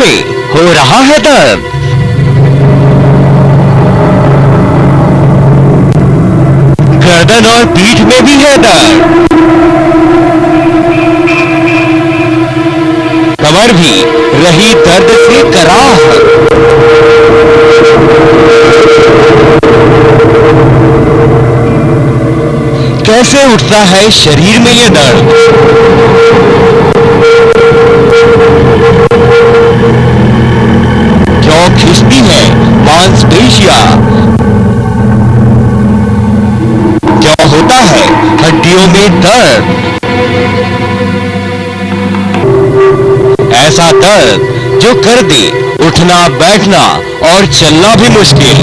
में हो रहा है दर्द। गर्दन और पीठ में भी है दर्द। कमर भी रही दर्द से कराह। कैसे उठता है शरीर में ये दर्द? क्यों खिंचती है मांसपेशियां? क्यों होता है हड्डियों में दर्द? ऐसा दर्द जो कर दे उठना बैठना और चलना भी मुश्किल।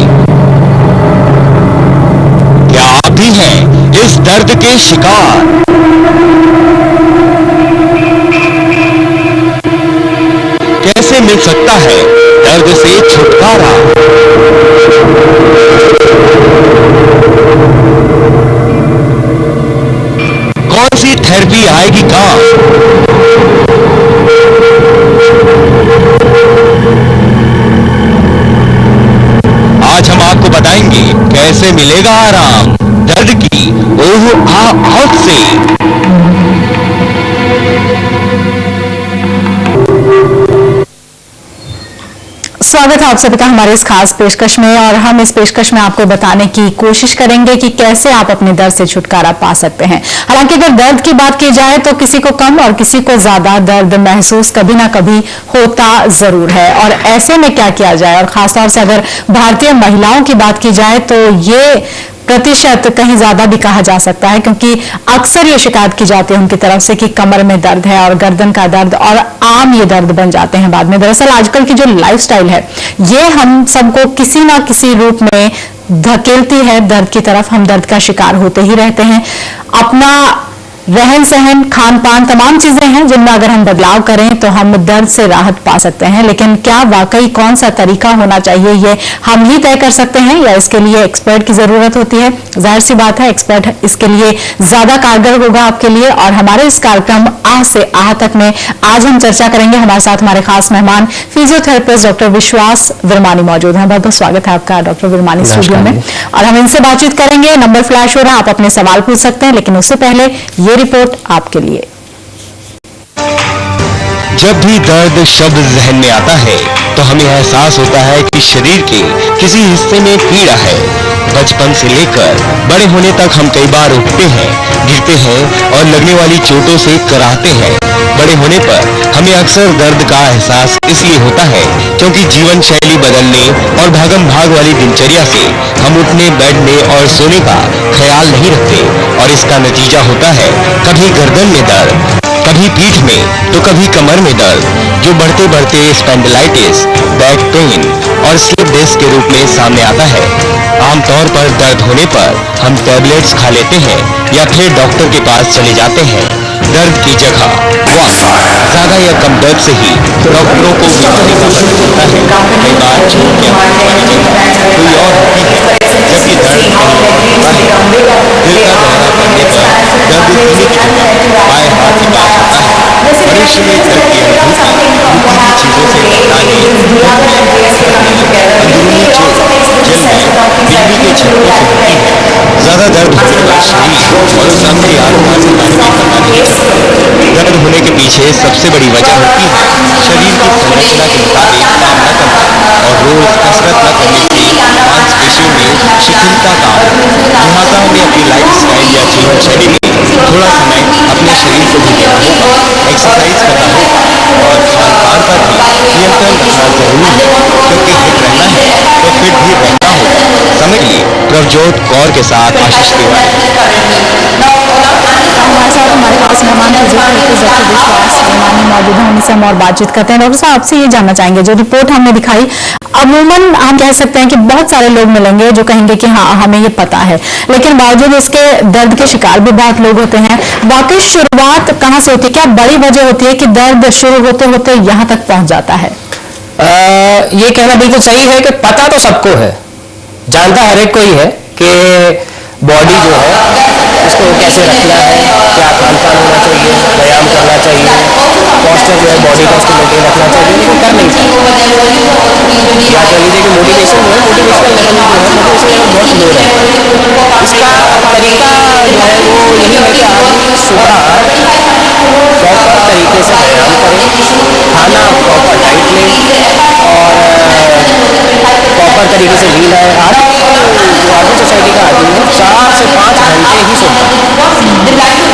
क्या आप भी हैं इस दर्द के शिकार? कैसे मिल सकता है दर्द से छुटकारा? कौन सी थेरेपी आएगी काम? आज हम आपको बताएंगे कैसे मिलेगा आराम दर्द की ओह आहट से। स्वागत है आप सभी का हमारे इस खास पेशकश में, और हम इस पेशकश में आपको बताने की कोशिश करेंगे कि कैसे आप अपने दर्द से छुटकारा पा सकते हैं। हालांकि अगर दर्द की बात की जाए तो किसी को कम और किसी को ज्यादा दर्द महसूस कभी ना कभी होता जरूर है, और ऐसे में क्या किया जाए। और खासतौर से अगर भारतीय महिलाओं की बात की जाए तो ये प्रतिशत कहीं ज्यादा भी कहा जा सकता है, क्योंकि अक्सर ये शिकायत की जाती है उनकी तरफ से कि कमर में दर्द है और गर्दन का दर्द, और आम ये दर्द बन जाते हैं बाद में। दरअसल आजकल की जो लाइफस्टाइल है ये हम सबको किसी ना किसी रूप में धकेलती है दर्द की तरफ। हम दर्द का शिकार होते ही रहते हैं। अपना रहन सहन, खान पान, तमाम चीजें हैं जिनमें अगर हम बदलाव करें तो हम दर्द से राहत पा सकते हैं। लेकिन क्या वाकई कौन सा तरीका होना चाहिए ये हम ही तय कर सकते हैं या इसके लिए एक्सपर्ट की जरूरत होती है? जाहिर सी बात है एक्सपर्ट इसके लिए ज्यादा कारगर होगा आपके लिए। और हमारे इस कार्यक्रम आह से आह तक में आज हम चर्चा करेंगे। हमारे साथ हमारे खास मेहमान फिजियोथेरेपिस्ट डॉक्टर विश्वास विरमानी मौजूद हैं। बहुत बहुत स्वागत है आपका डॉक्टर विरमानी स्टूडियो में, और हम इनसे बातचीत करेंगे। नंबर फ्लैश हो रहा है, आप अपने सवाल पूछ सकते हैं, लेकिन उससे पहले ये रिपोर्ट आपके लिए। जब भी दर्द शब्द जहन में आता है तो हमें एहसास होता है कि शरीर के किसी हिस्से में पीड़ा है। बचपन से लेकर बड़े होने तक हम कई बार उठते हैं, गिरते हैं और लगने वाली चोटों से कराहते हैं। बड़े होने पर हमें अक्सर दर्द का एहसास इसलिए होता है क्योंकि जीवन शैली बदलने और भागम भाग वाली दिनचर्या से हम उठने, बैठने और सोने का ख्याल नहीं रखते, और इसका नतीजा होता है कभी गर्दन में दर्द, कभी पीठ में तो कभी कमर में दर्द, जो बढ़ते बढ़ते स्पेंडिलाइटिस, बैक पेन और स्लिप डिस्क के रूप में सामने आता है। आमतौर पर दर्द होने पर हम टैबलेट्स खा लेते हैं या फिर डॉक्टर के पास चले जाते हैं। दर्द की जगह ज्यादा या कम दर्द से ही डॉक्टरों को बीमारी का पता चलता है। कई बार चोट या हमारी जगह कोई और होती है, जबकि दर्द कहीं और होता है। दिल का दौरा पड़ने पर दर्द धीमी की जगह बाएं हाथ के पास होता है। मनुष्य में दर्द की अनुभूति नुकीली चीजों से घबराने, अंदरूनी चोट, जलने, बिजली के झटकों से होती है। ज्यादा दर्द होने पर शरीर और सांस के आसपास के बारे में पता नहीं चलता। दर्द होने के पीछे सबसे बड़ी वजह होती है शरीर की संरचना के मुताबिक काम न करना और रोज कसरत न करने से मांसपेशियों में शिथिलता का आना। लिहाजा हमें अपनी लाइफ स्टाइल या जीवन शैली में थोड़ा समय अपने शरीर को भी देना होगा, एक्सरसाइज करना होगा और खान पान पर भी नियंत्रण रखना जरूरी है, क्योंकि हिट रहना है तो फिट भी रहना होगा। समय के लिए प्रभजोत कौर के साथ आशीष तिवारी। हमारे साथ हमारे पास मेहमान फिजियोथेरेपिस्ट डॉक्टर विश्वास विरमानी मौजूद हैं। उनसे हम और बातचीत करते हैं। डॉक्टर साहब आपसे ये जानना चाहेंगे, जो रिपोर्ट हमने दिखाई, अमूमन हम कह सकते हैं कि बहुत सारे लोग मिलेंगे जो कहेंगे कि हाँ हमें ये पता है, लेकिन बावजूद इसके दर्द के शिकार भी बहुत लोग होते हैं। वाकई शुरुआत कहाँ से होती है? क्या बड़ी वजह होती है कि दर्द शुरू होते होते यहाँ तक पहुंच जाता है? ये कहना बिल्कुल सही है कि पता तो सबको है, जानता हर एक कोई है कि बॉडी जो है उसको कैसे रखना है, क्या खान पान होना चाहिए, व्यायाम करना चाहिए, पॉस्चर जो है बॉडी का उसको मेंटेन रखना चाहिए, लेकिन कर नहीं सकते। या कह लीजिए कि मोटिवेशन जो है, मोटिवेशनल लेवल जो है, मोटिवेशन लेवल बहुत लो है। इसका तरीका जो है वो यही है कि आप सुबह प्रॉपर तरीके से व्यायाम करें, खाना प्रॉपर डाइट लें और प्रॉपर तरीके से नींद आए। आदमी जो आदमी सोसाइटी का आदमी है 4 से 5 घंटे ही सोता है।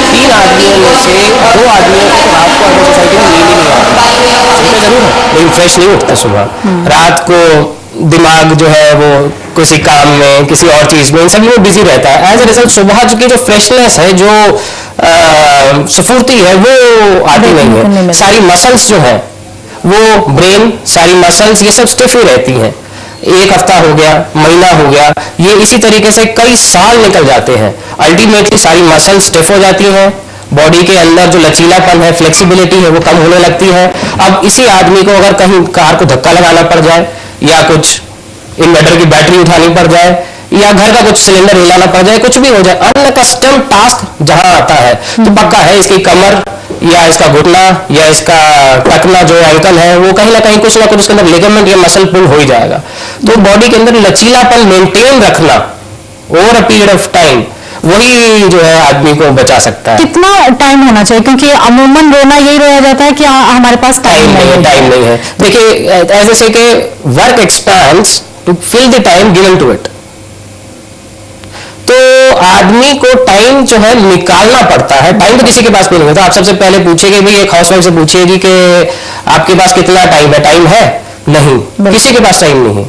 3 आदमियों में से 2 आदमियों को तो रात को आदमी सोसाइटी में नींद ही नहीं आती, सोते जरूर है लेकिन फ्रेश नहीं उठते सुबह। रात को दिमाग जो है वो किसी काम में, किसी और चीज में, इन सभी में बिजी रहता है। एज ए रिजल्ट सुबह की जो फ्रेशनेस है, जो स्फूर्ति है, वो आती नहीं है। सारी मसल्स जो है वो, ब्रेन, सारी मसल्स ये सब स्टिफ ही रहती हैं। 1 हफ्ता हो गया, महीना हो गया, ये इसी तरीके से कई साल निकल जाते हैं। अल्टीमेटली सारी मसल्स स्टिफ हो जाती हैं, बॉडी के अंदर जो लचीलापन है, फ्लेक्सिबिलिटी है, वो कम होने लगती है। अब इसी आदमी को अगर कहीं कार को धक्का लगाना पड़ जाए, या कुछ इन्वर्टर की बैटरी उठानी पड़ जाए, या घर का कुछ सिलेंडर हिलाना पड़ जाए, कुछ भी हो जाए, अनकस्टम टास्क जहां आता है, तो पक्का है इसकी कमर या इसका घुटना या इसका टकना जो एंकल है, वो कहीं ना कुछ उसके अंदर लिगामेंट या मसल पुल हो ही जाएगा। तो बॉडी के अंदर लचीलापन मेंटेन रखना over a period of time, वही जो है आदमी को बचा सकता है। कितना टाइम होना चाहिए? क्योंकि अमूमन रोना यही रोया जाता है कि हमारे पास टाइम नहीं है। देखिए, ऐसे से कि work expands to fill the time given to it, तो आदमी को टाइम जो है निकालना पड़ता है। टाइम तो किसी के पास नहीं होता। आप सबसे पहले पूछेंगे भी, एक हाउसवाइफ से पूछेगी कि आपके पास कितना टाइम है, टाइम है? नहीं, किसी के पास टाइम नहीं है।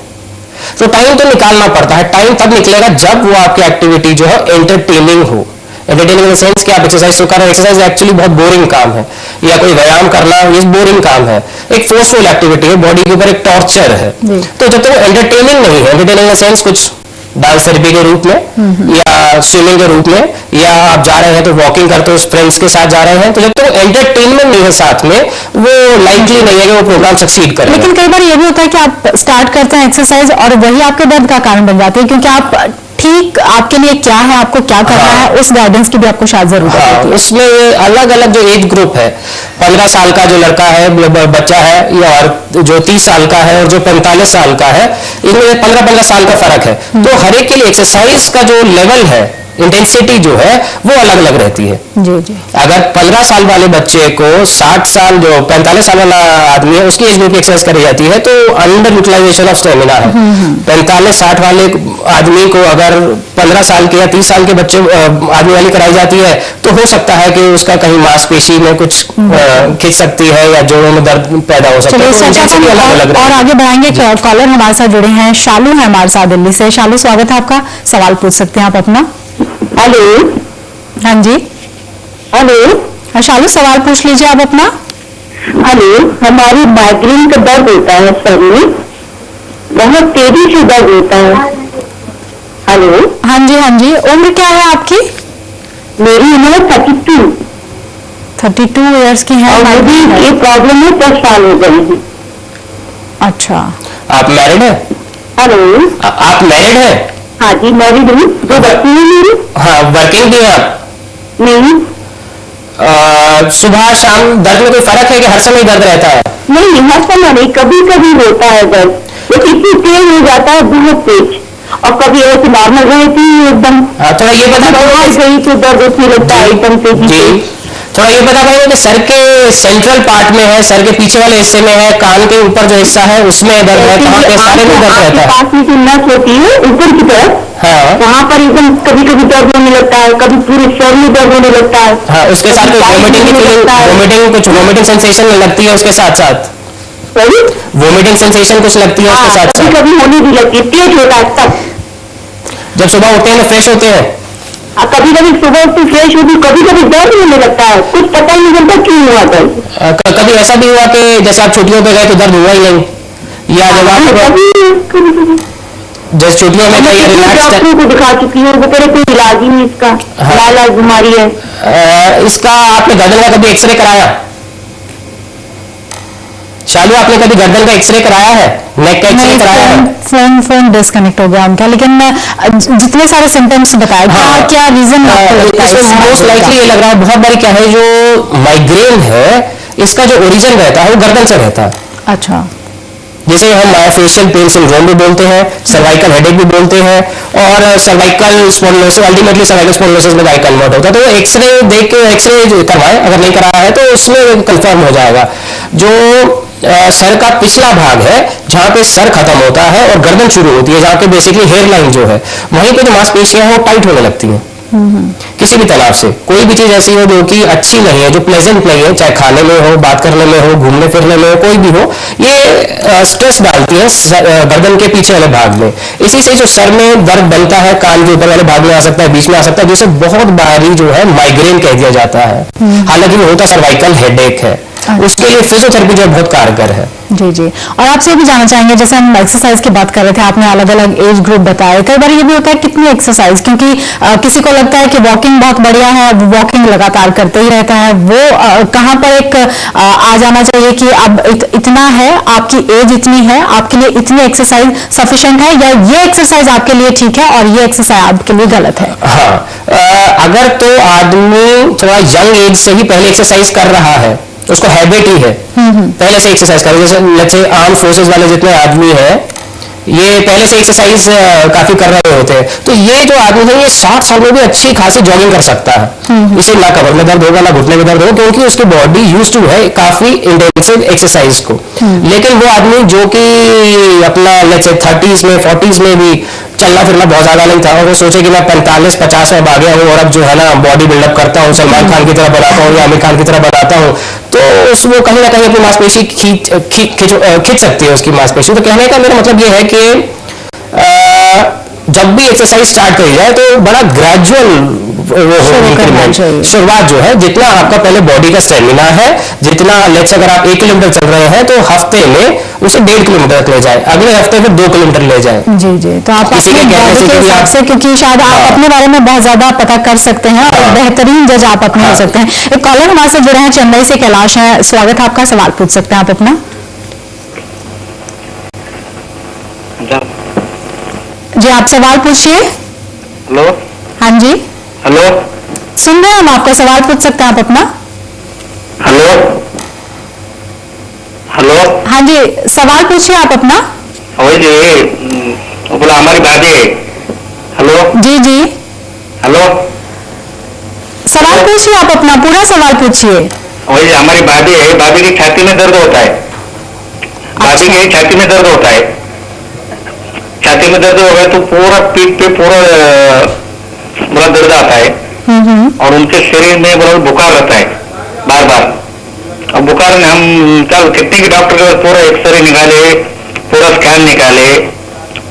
तो टाइम तो निकालना पड़ता है। टाइम तब निकलेगा जब वो आपकी एक्टिविटी जो है एंटरटेनिंग हो। एंटरटेनिंग इन द सेंस कि आप एक्सरसाइज तो कर रहे हैं, एक्सरसाइज एक्चुअली बहुत बोरिंग काम है, या कोई व्यायाम करना ये बोरिंग काम है, एक फोर्सफुल एक्टिविटी है, बॉडी के ऊपर एक टॉर्चर है। तो जब तक वो एंटरटेनिंग नहीं है, एंटरटेनिंग इन द सेंस कुछ डांस थेरेपी के रूप में या स्विमिंग के रूप में, या आप जा रहे हैं तो वॉकिंग करते हो, फ्रेंड्स के साथ जा रहे हैं, तो जब तक एंटरटेनमेंट नहीं है साथ में, वो लाइकली नहीं है कि वो प्रोग्राम सक्सीड करे। लेकिन कई बार ये भी होता है कि आप स्टार्ट करते हैं एक्सरसाइज और वही आपके दर्द का कारण बन जाती है, क्योंकि आप ठीक आपके लिए क्या है, आपको क्या करना है, उस गाइडेंस की भी आपको शायद जरूरत होती है। उसमें अलग अलग जो एज ग्रुप है, 15 साल का जो लड़का है, बच्चा है, या और जो 30 साल का है और जो 45 साल का है, इनमें 15-15 साल का फर्क है। तो हर एक के लिए एक्सरसाइज का जो लेवल है, इंटेंसिटी जो है, वो अलग अलग रहती है। जी। अगर 15 साल वाले बच्चे को 60 साल जो 45 साल वाला आदमी है उसकी एज ग्रुप की एक्सरसाइज करी जाती है, तो अंडर यूटिलाइजेशन ऑफ स्टेमिना है। 45-60 वाले आदमी को अगर 15 साल के या 30 साल के बच्चे आदमी वाली कराई जाती है, तो हो सकता है कि उसका कहीं मांसपेशी में कुछ खिंच सकती है या जोड़ों में दर्द पैदा हो सकता है। और आगे बढ़ाएंगे। कॉलर हमारे साथ जुड़े हैं, शालू है हमारे साथ दिल्ली से। शालू, स्वागत है आपका, सवाल पूछ सकते हैं आप अपना। हेलो। हाँ जी, हेलो। शालू सवाल पूछ लीजिए आप अपना। हेलो, हमारी माइग्रेन का दर्द होता है सर में, बहुत तेजी से दर्द होता है। हेलो। हाँ जी, उम्र क्या है आपकी? मेरी उम्र 32 ईयर्स की है। और मुझे ये प्रॉब्लम है 10 साल हो गए हैं। अच्छा, आप मैरिड है? हेलो। आप मैरिड है? हाँ जी, मैरिड हूँ। 2 बच्चे हैं मेरी। हाँ, वर्किंग भी है आप? नहीं। सुबह शाम दर्द में कोई फर्क है कि हर समय दर्द रहता है? नहीं, हर समय नहीं, कभी कभी होता है दर्द, लेकिन इतनी तेज हो जाता है, बहुत तेज, और कभी ऐसे नॉर्मल रहती है एकदम। थोड़ा ये बता गई तो दर्द उठने लगता है एकदम तेजी से। थोड़ा ये बता पाएंगे कि सर के सेंट्रल पार्ट में है, सर के पीछे वाले हिस्से में है, कान के ऊपर जो हिस्सा है उसमें दर्द है, कहाँ पे सारे में दर्द रहता है? पास में जो नस होती है ऊपर की तरफ, हाँ, वहाँ पर एकदम कभी कभी दर्द होने लगता है, कभी पूरे शरीर में दर्द होने लगता है। हाँ, उसके साथ वोमिटिंग की फीलिंग, कुछ वोमिटिंग सेंसेशन लगती है उसके साथ साथ? सही, वोमिटिंग सेंसेशन कुछ लगती है उसके साथ साथ? कभी कभी होने भी लगती है, तेज होता है तब। जब सुबह उठते हैं तो फ्रेश होते हैं? कभी कभी सुबह उठते फ्रेश होती, कभी कभी दर्द होने लगता है, कुछ पता ही नहीं चलता क्यों हुआ दर्द। कभी ऐसा भी हुआ कि जैसे आप छुट्टियों पे गए तो दर्द हुआ ही नहीं, या जब आप जैसे छुट्टियों में गए डॉक्टरों को दिखा चुकी हूँ, वो कह रहे कोई इलाज ही नहीं इसका, लाइलाज बीमारी है। इसका आपने गर्दन का कभी एक्सरे कराया? शालू, आपने कभी गर्दन का एक्सरे कराया है, नेक का एक्सरे कराया है? फोन डिस्कनेक्ट हो गया उनका, लेकिन जितने सारे सिम्टम्स बताए, क्या रीजन मोस्ट लाइकली ये लग रहा है बहुत बारी क्या है, जो माइग्रेन है इसका जो ओरिजिन रहता है वो गर्दन से रहता है। अच्छा, जैसे हम मायोफेशियल पेन सिंड्रोम भी बोलते हैं, सर्वाइकल हेडेक भी बोलते हैं, और cervical spondylosis, ultimately cervical spondylosis में गाय कन्वर्ट होता है। तो वो एक्सरे देख के एक्सरे करवाएं, अगर नहीं कराया है तो उसमें कंफर्म हो जाएगा। जो सर का पिछला भाग है, जहां पे सर खत्म होता है और गर्दन शुरू होती है, जहां पे बेसिकली हेयर लाइन जो है, वहीं पे जो मांसपेशियां हैं वो टाइट होने लगती हैं किसी भी तलाब से। कोई भी चीज ऐसी हो जो कि अच्छी नहीं है, जो प्लेजेंट नहीं है, चाहे खाने में हो, बात करने में हो, घूमने फिरने में हो, कोई भी हो, ये स्ट्रेस डालती है गर्दन के पीछे वाले भाग में। इसी से जो सर में दर्द बनता है, कान के ऊपर वाले भाग में आ सकता है, बीच में आ सकता है, जिसे बहुत बारी जो है माइग्रेन कह दिया जाता है। हालांकि वो होता सर्वाइकल हेडेक है। उसके लिए फिजियोथेरेपी जो बहुत कारगर है। जी जी। और आपसे भी जानना चाहेंगे, जैसे हम एक्सरसाइज की बात कर रहे थे, आपने अलग अलग एज ग्रुप बताए, कई बार ये भी होता है कितनी एक्सरसाइज, क्योंकि किसी को लगता है कि वॉकिंग बहुत बढ़िया है, वॉकिंग लगातार करते ही रहता है, वो कहाँ पर एक आ जाना चाहिए कि अब इतना है, आपकी एज इतनी है, आपके लिए इतनी एक्सरसाइज सफिशिएंट है, या ये एक्सरसाइज आपके लिए ठीक है और ये एक्सरसाइज आपके लिए गलत है? हाँ, अगर तो आदमी थोड़ा यंग एज से ही पहले एक्सरसाइज कर रहा है, उसको हैबिट ही है पहले से एक्सरसाइज करे, जैसे लेट्स से आर्म फोर्सेस वाले जितने आदमी हैं, ये पहले से एक्सरसाइज काफी कर रहे होते हैं, तो ये जो आदमी है ये 60 साल में भी अच्छी खासी जॉगिंग कर सकता है। इसे ना कमर में दर्द होगा, ना घुटने में दर्द होगा, क्योंकि उसकी बॉडी यूज्ड टू है काफी इंटेंसिव एक्सरसाइज को। लेकिन वो आदमी जो कि अपना लेट्स से 30s में 40s में भी चलना फिरना बहुत ज्यादा नहीं था, और वो सोचे कि मैं 45-50 में आ गया हूँ और अब जो है ना बॉडी बिल्डअप करता हूँ, सलमान खान की तरह बनाता हूँ या आमिर खान की तरह बनाता हूँ, तो वो कहीं ना कहीं अपनी मांसपेशी खींच सकती है उसकी मांसपेशी। तो कहने का मेरा मतलब ये है कि जब भी एक्सरसाइज स्टार्ट करी जाए तो बड़ा ग्रेजुअल इंक्रीमेंट, शुरुआत जो है, जितना आपका पहले बॉडी का स्टेमिना है, जितना लेट्स अगर आप 1 किलोमीटर चल रहे हैं तो हफ्ते में उसे 1.5 किलोमीटर तक ले जाए, अगले हफ्ते में 2 किलोमीटर ले जाए। जी जी। तो आप किसी के कहने से कि आप से, क्योंकि शायद आप अपने बारे में बहुत ज्यादा पता कर सकते हैं और बेहतरीन जज आप अपने हो सकते हैं। एक कॉलर हमारे साथ जुड़े हैं चेन्नई से, कैलाश है, स्वागत है आपका, सवाल पूछ सकते हैं आप अपना। जी आप सवाल पूछिए। हेलो। हाँ जी। हेलो। सुन रहे हैं हम, आपका सवाल पूछ सकते हैं आप अपना। हेलो। हेलो। हाँ जी, सवाल पूछिए आप अपना। वही जी, बोला हमारी बातें। हेलो। जी जी। हेलो। सवाल पूछिए आप अपना, पूरा सवाल पूछिए। वही जी, हमारी बातें है, बाबी की छाती में दर्द होता है, बाबी की छाती में दर्द होता है, छाती में दर्द हो गया तो पूरा पीठ पे पूरा बड़ा दर्द आता है, और उनके शरीर में बड़ा बुखार रहता है बार बार। और बुखार में हम कितने के डॉक्टर के पास पूरा एक्सरे निकाले, पूरा स्कैन निकाले,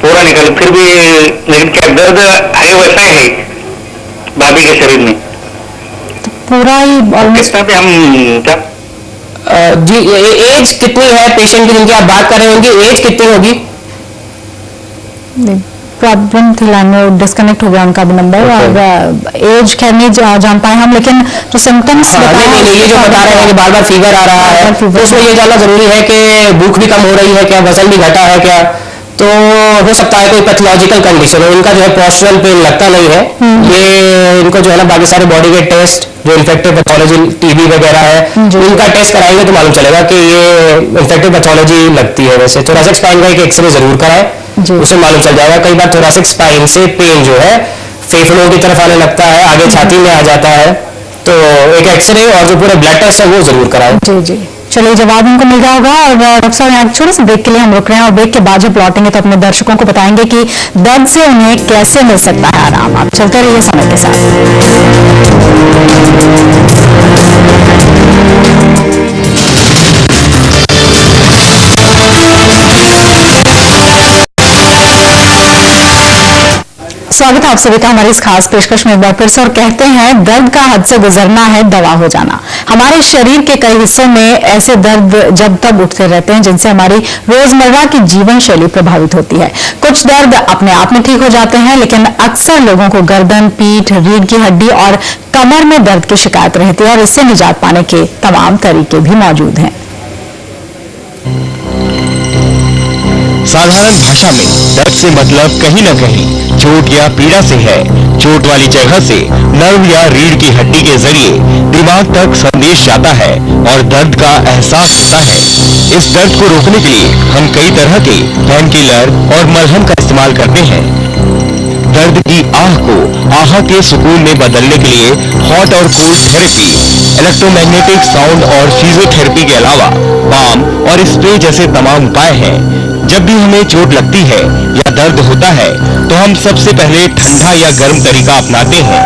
पूरा निकाले, फिर भी लेकिन क्या दर्द है वैसा है बाबी के शरीर में पूरा ही कितना भी हम क्या। जी एज कितनी है पेशेंट की जिनकी आप बात कर रहे हैं, उनकी एज कितनी होगी? प्रॉब्लम थी, लाइन में डिस्कनेक्ट हो गया उनका भी नंबर, और एज खैर नहीं जान पाए हम, लेकिन जो सिम्टम्स नहीं, ये जो बता रहे हैं कि बार बार फीवर आ रहा है, तो उसमें ये जानना जरूरी है कि भूख भी कम हो रही है क्या, वजन भी घटा है क्या, तो हो सकता है कोई पैथोलॉजिकल कंडीशन हो। इनका जो है पोस्चरल पेन लगता नहीं है, ये इनको जो है ना बाकी सारे बॉडी के टेस्ट, जो इन्फेक्टिव पैथोलॉजी टीबी वगैरह है, इनका टेस्ट कराएंगे तो मालूम चलेगा कि ये इन्फेक्टिव पैथोलॉजी लगती है। वैसे थोरेसिक स्पाइन का एक एक्सरे जरूर कराएं, उसे मालूम चल जाएगा। कई बार थोरेसिक स्पाइन से पेन जो है फेफड़ों की तरफ आने लगता है, आगे छाती में आ जाता है, तो एक एक्सरे और जो पूरे ब्लड टेस्ट है वो जरूर कराएं। जी जी, चलिए जवाब उनको मिल गया होगा। और डॉक्टर साहब यहाँ छोटे से ब्रेक के लिए हम रुक रहे हैं, और ब्रेक के बाद जब लौटेंगे तो अपने दर्शकों को बताएंगे कि दर्द से उन्हें कैसे मिल सकता है आराम। आप चलते रहिए समय के साथ। स्वागत है आप सभी का हमारी इस खास पेशकश में एक बार फिर से। और कहते हैं दर्द का हद से गुजरना है दवा हो जाना। हमारे शरीर के कई हिस्सों में ऐसे दर्द जब तब उठते रहते हैं जिनसे हमारी रोजमर्रा की जीवन शैली प्रभावित होती है। कुछ दर्द अपने आप में ठीक हो जाते हैं, लेकिन अक्सर लोगों को गर्दन, पीठ, रीढ़ की हड्डी और कमर में दर्द की शिकायत रहती है, और इससे निजात पाने के तमाम तरीके भी मौजूद हैं। साधारण भाषा में दर्द से मतलब कहीं न कहीं चोट या पीड़ा से है। चोट वाली जगह से नर्व या रीढ़ की हड्डी के जरिए दिमाग तक संदेश जाता है और दर्द का एहसास होता है। इस दर्द को रोकने के लिए हम कई तरह के पेन किलर और मलहम का इस्तेमाल करते हैं। दर्द की आह को आहा के सुकून में बदलने के लिए हॉट और कोल्ड थेरेपी, इलेक्ट्रोमैग्नेटिक साउंड और फिजियोथेरेपी के अलावा बाम और स्प्रे जैसे तमाम उपाय हैं। जब भी हमें चोट लगती है या दर्द होता है तो हम सबसे पहले ठंडा या गर्म तरीका अपनाते हैं।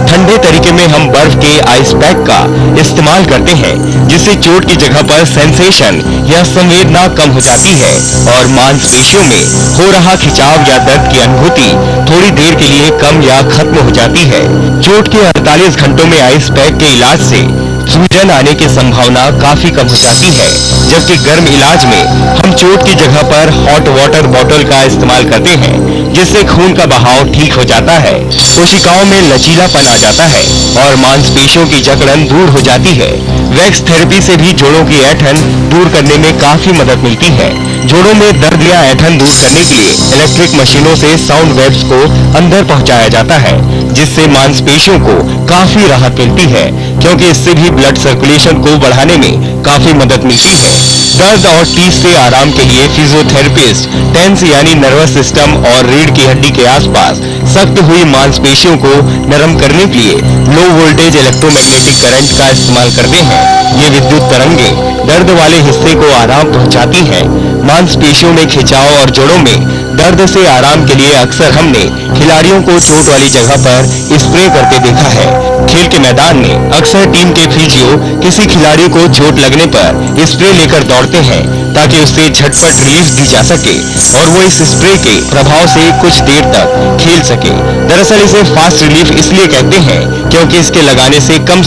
ठंडे तरीके में हम बर्फ के आइस पैक का इस्तेमाल करते हैं, जिससे चोट की जगह पर सेंसेशन या संवेदना कम हो जाती है और मांसपेशियों में हो रहा खिंचाव या दर्द की अनुभूति थोड़ी देर के लिए कम या खत्म हो जाती है। चोट के 48 घंटों में आइस पैक के इलाज से सूजन आने की संभावना काफी कम हो जाती है, जबकि गर्म इलाज में हम चोट की जगह पर हॉट वाटर बॉटल का इस्तेमाल करते हैं, जिससे खून का बहाव ठीक हो जाता है, कोशिकाओं में लचीलापन आ जाता है और मांसपेशियों की जकड़न दूर हो जाती है। वैक्स थेरेपी से भी जोड़ों की ऐंठन दूर करने में काफी मदद मिलती है। जोड़ों में दर्द या ऐंठन दूर करने के लिए इलेक्ट्रिक मशीनों से साउंड वेव्स को अंदर पहुंचाया जाता है, जिससे मांसपेशियों को काफी राहत मिलती है, क्योंकि इससे भी ब्लड सर्कुलेशन को बढ़ाने में काफी मदद मिलती है। दर्द और टीस से आराम के लिए फिजियोथेरेपिस्ट टेंस यानी नर्वस सिस्टम और रीढ़ की हड्डी के आसपास सख्त हुई मांसपेशियों को नरम करने के लिए लो वोल्टेज इलेक्ट्रोमैग्नेटिक करंट का इस्तेमाल करते हैं। ये विद्युत तरंगे दर्द वाले हिस्से को आराम पहुंचाती हैं। मांसपेशियों में खिंचाव और जोड़ों में दर्द से आराम के लिए अक्सर हमने खिलाड़ियों को चोट वाली जगह पर स्प्रे करते देखा है। खेल के मैदान में अक्सर टीम के फिजियो किसी खिलाड़ी को चोट लगने पर स्प्रे लेकर दौड़ते हैं, ताकि उससे झटपट रिलीफ दी जा सके और वो इस स्प्रे के प्रभाव से कुछ देर तक खेल सके। दरअसल इसे फास्ट रिलीफ इसलिए कहते हैं क्योंकि इसके लगाने से कम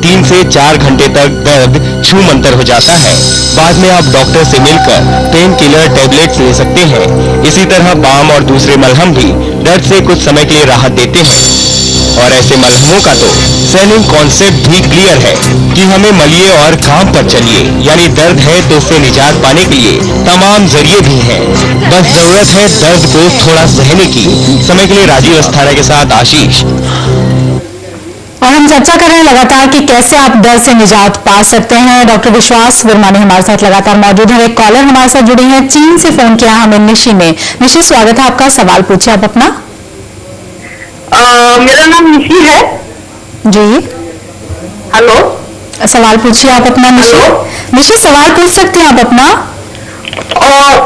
3 से 4 घंटे तक दर्द छूमंतर हो जाता है। बाद में आप डॉक्टर से मिलकर पेन किलर टैबलेट्स ले सकते हैं। इसी तरह बाम और दूसरे मलहम भी दर्द से कुछ समय के लिए राहत देते हैं। और ऐसे मलहमों का तो सेलिंग कॉन्सेप्ट भी क्लियर है कि हमें मलिए और काम पर चलिए, यानी दर्द है तो उससे निजात पाने के लिए तमाम जरिए भी हैं। बस जरूरत है दर्द को थोड़ा सहने की। समय के लिए राजीव अस्थाना के साथ आशीष। और हम चर्चा कर रहे हैं लगातार कि कैसे आप दर्द से निजात पा सकते हैं। डॉक्टर विश्वास वर्मा ने हमारे साथ लगातार मौजूद है। एक कॉलर हमारे साथ जुड़ी है, चीन से फोन किया हमें निशी ने। निशी, स्वागत है आपका, सवाल पूछिए आप अपना। मेरा नाम निशी है जी। हेलो, सवाल पूछिए आप अपना। निशी, सवाल पूछ सकते हैं आप अपना।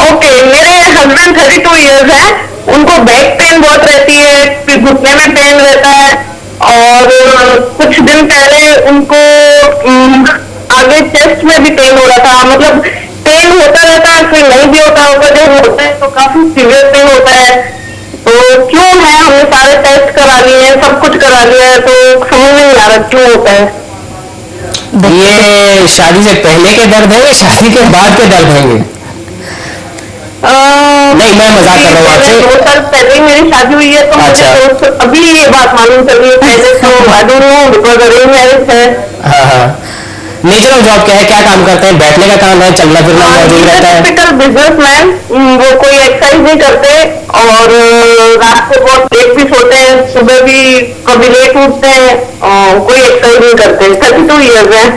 ओके, मेरे हस्बैंड 32 इयर्स हैं, उनको बैक पेन बहुत रहती है, फिर घुटने में पेन रहता है और कुछ दिन पहले उनको आगे चेस्ट में भी पेन हो रहा था। मतलब पेन होता रहता है, फिर नहीं भी होता होगा, जब होता है तो काफी सीवियर पेन होता है। तो क्यों है, हमने सारे टेस्ट करा लिए हैं, सब कुछ करा लिया है, तो समझ में नहीं आ रहा क्यों होता है। ये शादी से पहले के दर्द है या शादी के बाद के दर्द है? नहीं, मैं मजाक कर रहा हूँ आपसे। 2 साल पहले मेरी शादी हुई है, तो अच्छा। मुझे अभी ये बात मालूम चली है। पहले तो I don't know, because arrange marriage है। हाँ, नेचर ऑफ जॉब क्या है, क्या काम करते हैं? बैठने का काम है, चलना फिरना मौजूद रहता है? टिपिकल बिजनेसमैन, वो कोई एक्सरसाइज नहीं करते और रात को बहुत लेट भी सोते हैं, सुबह भी कभी लेट उठते हैं और कोई एक्सरसाइज नहीं करते। 32 इयर्स है।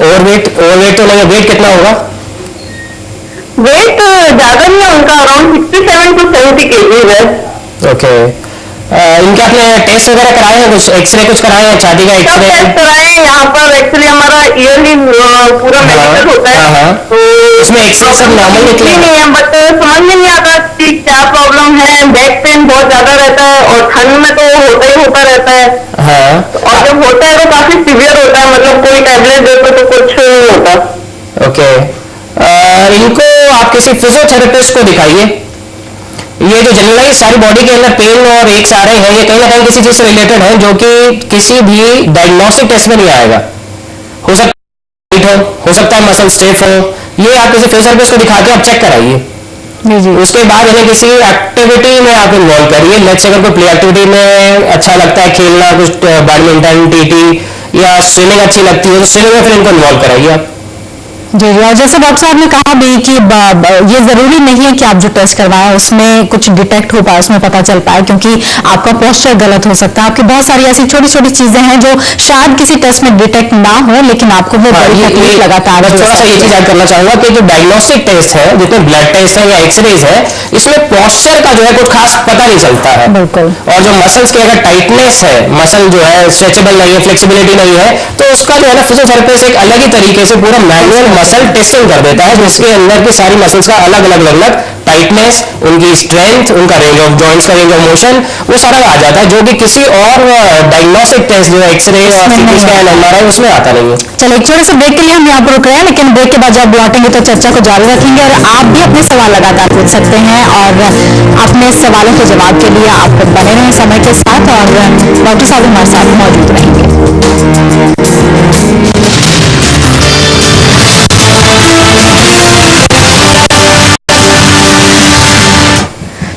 ओवरवेट तो नहीं है, वेट कितना होगा? वेट ज्यादा नहीं है उनका, अराउंड 67 to 70 kg है। ओके। इनके आपने टेस्ट वगैरह कराए हैं, कुछ एक्सरे कुछ कराए हैं, छाती का सब एक्सरे? टेस्ट कराए हैं। यहाँ पर एक्चुअली हमारा ईयरली पूरा मेडिकल होता है, तो इसमें एक्सरे सब नॉर्मल निकले नहीं है, बट समझ में नहीं आता कि क्या प्रॉब्लम है। बैक पेन बहुत ज्यादा रहता है और ठंड में तो होता ही होता रहता है। हाँ, और जब होता है तो काफी सीवियर होता है, मतलब कोई टैबलेट दे तो कुछ नहीं होता। ओके। इनको आप किसी फिजियोथेरेपिस्ट को दिखाइए। ये जो जनरलाइज सारी बॉडी के अंदर पेन और एक आ रहे हैं, ये कहीं ना कहीं किसी चीज से रिलेटेड है, जो कि किसी भी डायग्नोस्टिक टेस्ट में नहीं आएगा। हो सकता है मसल स्टिफ हो। ये आप किसी फिजियोथेरेपिस्ट को दिखा के आप चेक कराइए। उसके बाद इन्हें किसी एक्टिविटी में आप इन्वॉल्व करिए। लेट्स अगर कोई प्ले एक्टिविटी में अच्छा लगता है खेलना, कुछ बैडमिंटन, टीटी या स्विमिंग अच्छी लगती है, तो स्विमिंग में फिर इनको इन्वॉल्व कराइए आप। जी, और जैसे डॉक्टर साहब ने कहा भी कि ये जरूरी नहीं है कि आप जो टेस्ट करवाएं उसमें कुछ डिटेक्ट हो पाए, उसमें पता चल पाए, क्योंकि आपका पोस्चर गलत हो सकता है। आपकी बहुत सारी ऐसी छोटी छोटी चीजें हैं जो शायद किसी टेस्ट में डिटेक्ट ना हो, लेकिन आपको वो बड़ी तकलीफ लगातार। थोड़ा सा ये चीज ऐड करना चाहूंगा कि जो डायग्नोस्टिक टेस्ट है, जितने ब्लड टेस्ट है या एक्सरेज है, इसमें पोस्चर का जो है कुछ खास पता नहीं चलता है। बिल्कुल। और जो मसल्स की अगर टाइटनेस है, मसल जो है स्ट्रेचेबल नहीं है, फ्लेक्सिबिलिटी नहीं है, तो उसका जो है ना फिजियोथेरेपिस्ट एक अलग ही तरीके से पूरा मैनुअल मसल टेस्टिंग कर देता है, जिसके अंदर की सारी मसल्स का अलग अलग टाइटनेस, उनकी स्ट्रेंथ, उनका रेंज ऑफ जॉइंट्स का रेंज ऑफ मोशन, वो सारा आ जाता है, जो कि किसी और डायग्नोस्टिक टेस्ट जो है एक्सरे और सीटी स्कैन एमआरआई उसमें आता नहीं है। चलो एक छोटे से ब्रेक के लिए हम यहाँ पर रुक रहे हैं, लेकिन ब्रेक के बाद जब लौटेंगे तो चर्चा को जारी रखेंगे और आप भी अपने सवाल लगातार पूछ सकते हैं और अपने सवालों के जवाब के लिए आप बने रहें समय के साथ और डॉक्टर साहब हमारे साथ मौजूद रहेंगे।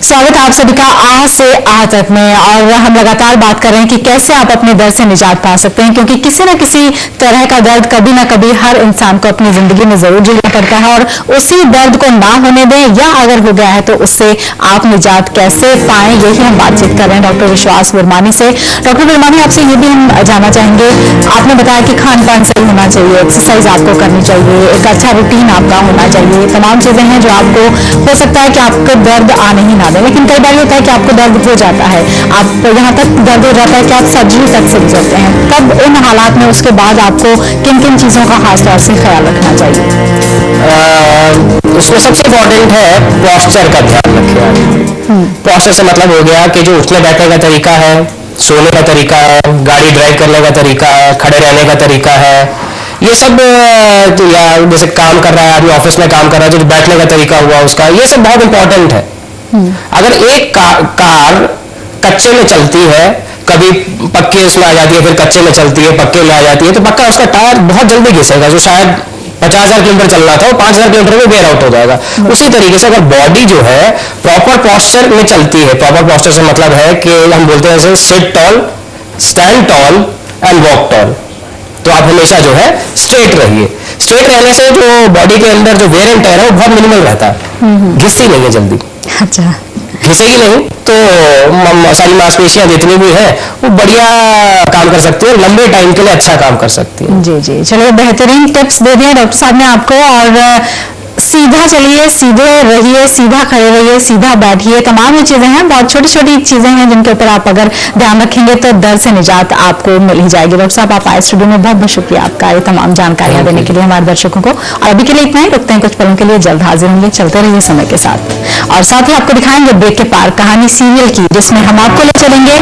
स्वागत है आप सभी का आ से आ तक में, और हम लगातार बात कर रहे हैं कि कैसे आप अपने दर्द से निजात पा सकते हैं, क्योंकि किसी न किसी तरह का दर्द कभी ना कभी हर इंसान को अपनी जिंदगी में जरूर झेलना पड़ता है, और उसी दर्द को ना होने दें, या अगर हो गया है तो उससे आप निजात कैसे पाएं, यही हम बातचीत कर रहे हैं डॉक्टर विश्वास वर्मानी से। डॉक्टर वर्मानी, आपसे ये भी हम जानना चाहेंगे, आपने बताया कि खान पान सही होना चाहिए, एक्सरसाइज आपको करनी चाहिए, एक अच्छा रूटीन आपका होना चाहिए, तमाम चीजें हैं जो आपको हो सकता है कि आपको दर्द आने ही ना दे, लेकिन कई बार होता है कि आपको दर्द हो जाता है, आप यहाँ तक दर्द हो जाता है कि आप सर्जरी तक से गुजरते हैं। तब उन हालात में उसके बाद आपको किन किन चीजों का खास तौर से ख्याल रखना चाहिए? उसमें सबसे इम्पोर्टेंट है पोस्चर का ध्यान रखिए। पोस्चर से मतलब हो गया कि जो उठने बैठने का तरीका है, सोने का तरीका है, गाड़ी ड्राइव करने का तरीका है, खड़े रहने का तरीका है, ये सब, तो या जैसे काम कर रहा है आदमी, ऑफिस में काम कर रहा है, जो बैठने का तरीका हुआ उसका, ये सब बहुत इंपॉर्टेंट है। अगर एक कार कच्चे में चलती है, कभी पक्के उसमें आ जाती है, फिर कच्चे में चलती है, पक्के में आ जाती है, तो पक्का उसका टायर बहुत जल्दी घिसेगा, जो शायद 50,000 किलोमीटर चल रहा था वो 5,000 किलोमीटर में वेयर आउट हो जाएगा। उसी तरीके से अगर बॉडी जो है प्रॉपर पोस्चर में चलती है, प्रॉपर पोस्चर से मतलब है कि हम बोलते हैं जैसे sit tall, stand tall and walk tall, तो आप हमेशा जो है स्ट्रेट रहिए। स्ट्रेट रहने से जो बॉडी के अंदर जो वेयर एंड टेयर है वो बहुत मिनिमल रहता है, घिसती नहीं है जल्दी। अच्छा, घिसेगी नहीं तो सारी मांसपेशियां जितनी भी है वो बढ़िया काम कर सकती है, लंबे टाइम के लिए अच्छा काम कर सकती है। जी जी, चलिए बेहतरीन टिप्स दे दिए डॉक्टर साहब ने आपको, और सीधा चलिए, सीधे रहिए, सीधा खड़े रहिए, सीधा बैठिए, तमाम ये चीजें हैं, बहुत छोटी छोटी चीजें हैं जिनके ऊपर आप अगर ध्यान रखेंगे तो दर्द से निजात आपको मिल ही जाएगी। डॉक्टर साहब, आप आए स्टूडियो में, बहुत बहुत शुक्रिया आपका ये तमाम जानकारियां देने के लिए हमारे दर्शकों को। और अभी के लिए इतना ही, रुकते हैं कुछ पलों के लिए, जल्द हाजिर होंगे, चलते रहिए समय के साथ। और साथ ही आपको दिखाएंगे ब्रेक के पार कहानी सीरियल की, जिसमें हम आपको ले चलेंगे